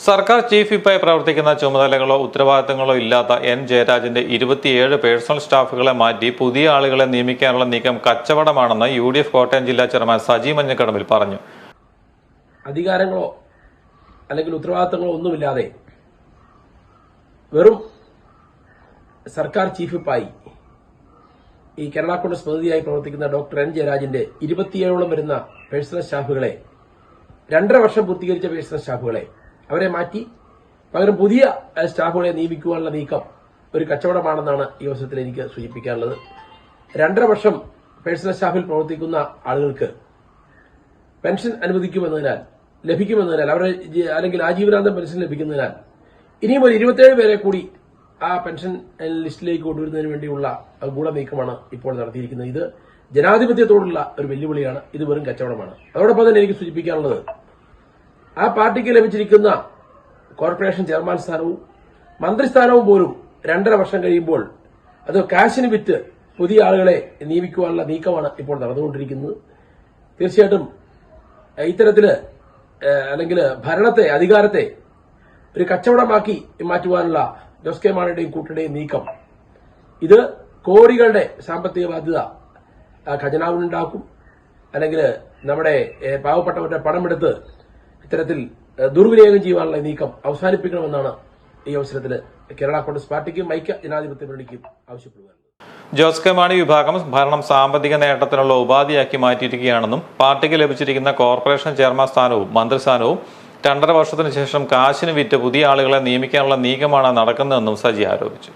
സർക്കാർ ചീഫ് വിപ്പായി പ്രവർത്തിക്കുന്ന ചുമതലകളോ ഉത്തരവാദിത്തങ്ങളോ ഇല്ലാത്ത എൻ ജയരാജന്റെ 27 പേഴ്സണൽ സ്റ്റാഫുകളെ മാറ്റി പുതിയ ആളുകളെ നിയമിക്കാനുള്ള നീക്കം കച്ചവടമാണെന്ന് UDF കോട്ടയം ജില്ലാ ചെയർമാൻ സജി മഞ്ഞക്കടമ്പിൽ പറഞ്ഞു. അധികാരങ്ങളോ അല്ലെങ്കിൽ ഉത്തരവാദിത്തങ്ങളോ ഒന്നുമില്ലാതെ വെറും സർക്കാർ ചീഫ് വിപ്പായി ഈ കേരള കോൺഗ്രസ് പ്രതിനിധിയായി പ്രവർത്തിക്കുന്ന ഡോക്ടർ എൻ ജയരാജന്റെ 27ഓളം വരുന്ന പേഴ്സണൽ സ്റ്റാഫുകളെ 2.5 വർഷം പൂർത്തീകരിച്ച പേഴ്സണൽ സ്റ്റാഫുകളെ അവരെ മാറ്റി പകരം പുതിയ സ്റ്റാഫുകളെ നിയമിക്കുവാനുള്ള നീക്കം ഒരു കച്ചവടമാണെന്നാണ് ഈ അവസരത്തിൽ എനിക്ക് സൂചിപ്പിക്കാനുള്ളത്. 2.5 വർഷം പേഴ്സണൽ സ്റ്റാഫിൽ പ്രവർത്തിക്കുന്ന ആളുകൾക്ക് പെൻഷൻ ലഭിക്കുമെന്നതിനാൽ അവരുടെ അല്ലെങ്കിൽ ആജീവനാന്തം പെൻഷൻ ലഭിക്കുന്നതിനാൽ ഇനിയും ഒരു 27 പേരെ കൂടി ആ പെൻഷൻ ലിസ്റ്റിലേക്ക് കൊണ്ടുവരുന്നതിന് വേണ്ടിയുള്ള ഗൂഢനീക്കമാണ് ഇപ്പോൾ നടത്തിയിരിക്കുന്നത്. ഇത് ജനാധിപത്യത്തോടുള്ള ഒരു വെല്ലുവിളിയാണ്. ഇത് വെറും കച്ചവടമാണ്. അതോടൊപ്പം തന്നെ എനിക്ക് സൂചിപ്പിക്കാനുള്ളത്, ആ പാർട്ടിക്ക് ലഭിച്ചിരിക്കുന്ന കോർപ്പറേഷൻ ചെയർമാൻ സ്ഥാനവും മന്ത്രിസ്ഥാനവും പോലും 2.5 വർഷം കഴിയുമ്പോൾ അത് കാശിന് വിറ്റ് പുതിയ ആളുകളെ നിയമിക്കുവാനുള്ള നീക്കമാണ് ഇപ്പോൾ നടന്നുകൊണ്ടിരിക്കുന്നത്. തീർച്ചയായിട്ടും ഇത്തരത്തില് അല്ലെങ്കിൽ അധികാരത്തെ ഒരു കച്ചവടമാക്കി മാറ്റുവാനുള്ള ജോസ് കെ മാണിയുടെയും കൂട്ടരുടെയും നീക്കം ഇത് കോടികളുടെ സാമ്പത്തിക ബാധ്യത ഖജനാവിനുണ്ടാക്കും. അല്ലെങ്കിൽ നമ്മുടെ പാവപ്പെട്ടവരുടെ പണമെടുത്ത് ഇത്തരത്തിൽ ദുർവിനിയോഗം ചെയ്യുവാനുള്ള നീക്കം അവസാനിപ്പിക്കണമെന്നാണ് ഈ അവസരത്തിൽ കേരള കോൺഗ്രസ് പാർട്ടിക്കും ഐക്യ ജനാധിപത്യ മുന്നണിക്കും ആവശ്യപ്പെടുക. ജോസ് കെ മാണി വിഭാഗം ഭരണം സാമ്പത്തിക നേട്ടത്തിനുള്ള ഉപാധിയാക്കി മാറ്റിയിരിക്കുകയാണെന്നും പാർട്ടിക്ക് ലഭിച്ചിരിക്കുന്ന കോർപ്പറേഷൻ ചെയർമാൻ സ്ഥാനവും മന്ത്രിസ്ഥാനവും 2.5 വർഷത്തിനു ശേഷം കാശിന് വിറ്റ് പുതിയ ആളുകളെ നിയമിക്കാനുള്ള നീക്കമാണ് നടക്കുന്നതെന്നും സജി ആരോപിച്ചു.